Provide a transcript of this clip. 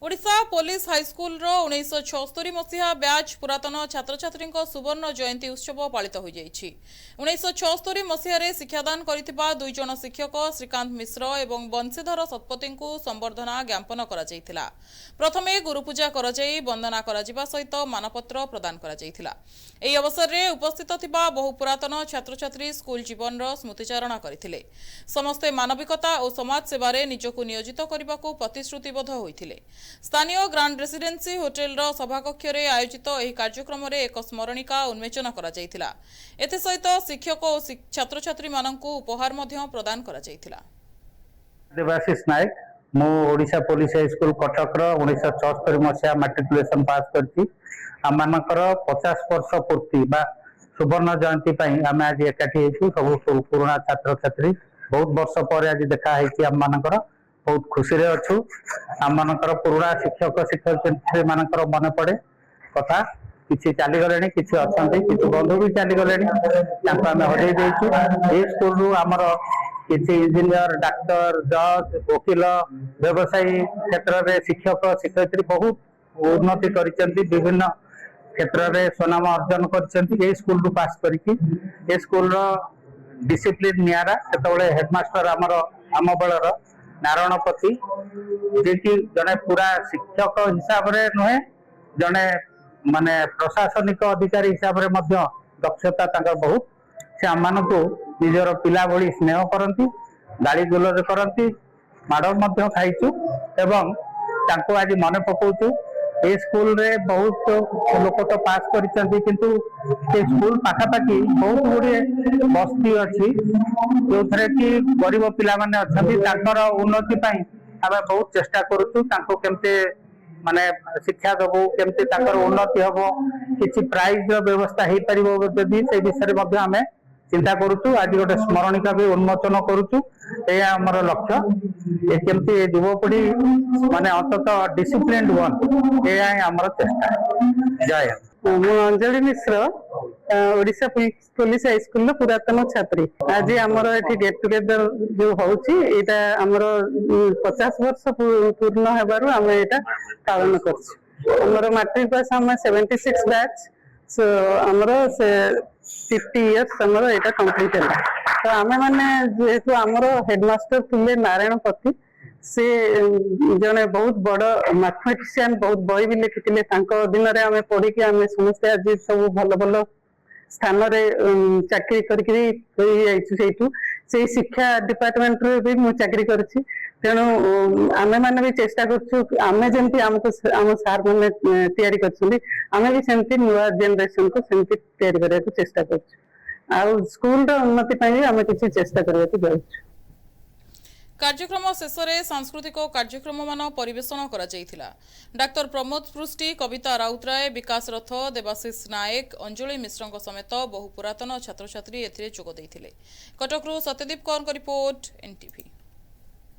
Odisha police high school 1976 मसीहा batch पुरातन छात्र छात्री सुवर्ण जयंती उत्सव पालित हो 1976 मसीह शिक्षादान कर दुई जन शिक्षक श्रीकांत मिश्र और बंशीधर शतपथी को संबर्धना ज्ञापन कर प्रथमे गुरुपूजा कर वंदना सहित मानपत्र प्रदान कर अवसर में उपस्थित थिबा बहु पुरातन छात्र छात्री स्कूल जीवन स्मृतिचारण करते समस्ते मानविकता और समाज सेवार निजक नियोजित करने को प्रतिश्रुतिबद्ध होते स्थानीय ग्रांड रेसिडेंसी होटेल सभाकक्ष आयोजित यह कार्यक्रम में एक स्मरणिका उन्मोचन कर सहित शिक्षक और छात्र छात्री उपहार प्रदान कर देवाशीष नायक मु ओडिशा पुलिस हाईस्कल कटक 1974 मसीहा मैट्रिकुलेशन पास करछि आमनकर 50 वर्ष पूर्ति बा सुवर्ण जयंती आम आज एकाठी सब पुराना छात्र छात्री बहुत वर्ष पर आज देखा आमनकर बहुत खुशी रे अच्छु आमनकर पुराना शिक्षक शिक्षयित्री मानकर मन पड़े कथा किसी चलीगले किसी अच्छा किसी बंधु भी चलीगले आम हजे देचु स्कूल रु आमर किसी इंजीनियर डाक्तर जज वकिल व्यवसायी क्षेत्र में शिक्षक शिक्षयित्री बहुत उन्नति करिसेंती विभिन्न क्षेत्र में सुनाम अर्जन कर स्कूल रु पास करके स्कूल डिसिप्लिन नियारा से हेडमास्टर आमर आम बेलर नारायणपति जे कि जड़े पूरा शिक्षक हिसाब से नुहे जड़े माने प्रशासनिक अधिकारी हिसाब से दक्षता बहुत से आम को निजर पिला भली स्नेह करती गाड़ी गुलज करती माड़ खाइचु एवं तांको आज मन पकाउचु ए स्कूल रे बहुत लोक तो पास करिसेंती किंतु से स्कूल पाखापाखि बहुत गुड़े बस्ती अच्छी जो थे कि गरीब पिला माने अछंती तांकर उन्नति पई आमे बहुत चेष्टा करूछु तांको केमते माने शिक्षा दबो केमते तांकर उन्नति हबो किछि प्राइज रो व्यवस्था हे परिबो जदि से विषय मध्ये आमे चिंता करूछु आज गोटे स्मरणिका भी उन्मोचन करूछु ये आमर लक्ष्य ये केमती युवपीढ़ी माने अंततः डिसिप्लिन वन ये आमर चेष्टा जय अंजलि मिश्र ओडिशा पुलिस हाईस्कल पुरातन छात्री आज आमर ये गेट टुगेदर जो होची एटा आमर 50 वर्ष पूर्ण हेबारु आम एटा पालन करछु आमर मैट्रिक पास आम 76 बैच सो आमर से 50 इयर्स आमर एटा कंप्लीट है तो आमे माने जेहेतु आमर हेडमास्टर थिले नारायणपति से जने बहुत बड़ मैथमेटिशियन बहुत बही भी लिखिले तांको दिन रे आमे पढ़ी के आमे समस्त आज सब भल भल स्थान रे चाकरी करके सेठू से शिक्षा डिपार्टमेंट रे भी मु चाकरी करछि तेणु आमे माने भी चेष्टा करछु आमे जेंति हमको हम सार माने तयारी करछुली आमे भी सेंति नुवा जनरेशन को सेंति तयारी करे को चेष्टा करछु आ स्कूल रो उन्नति पई आमे किछि चेष्टा करे को जाउछु। कार्यक्रम शेष में सांस्कृतिक कार्यक्रम मान परिवेषण कर डाक्टर प्रमोद पृष्टि कविता राउतराय विकास रथ देवाशीष नायक अंजलि मिश्र समेत बहु पुरातन छात्र छात्री एथिरे जोग देइथिले। कटकरू सत्यदीप कौर रिपोर्ट एनटीवी।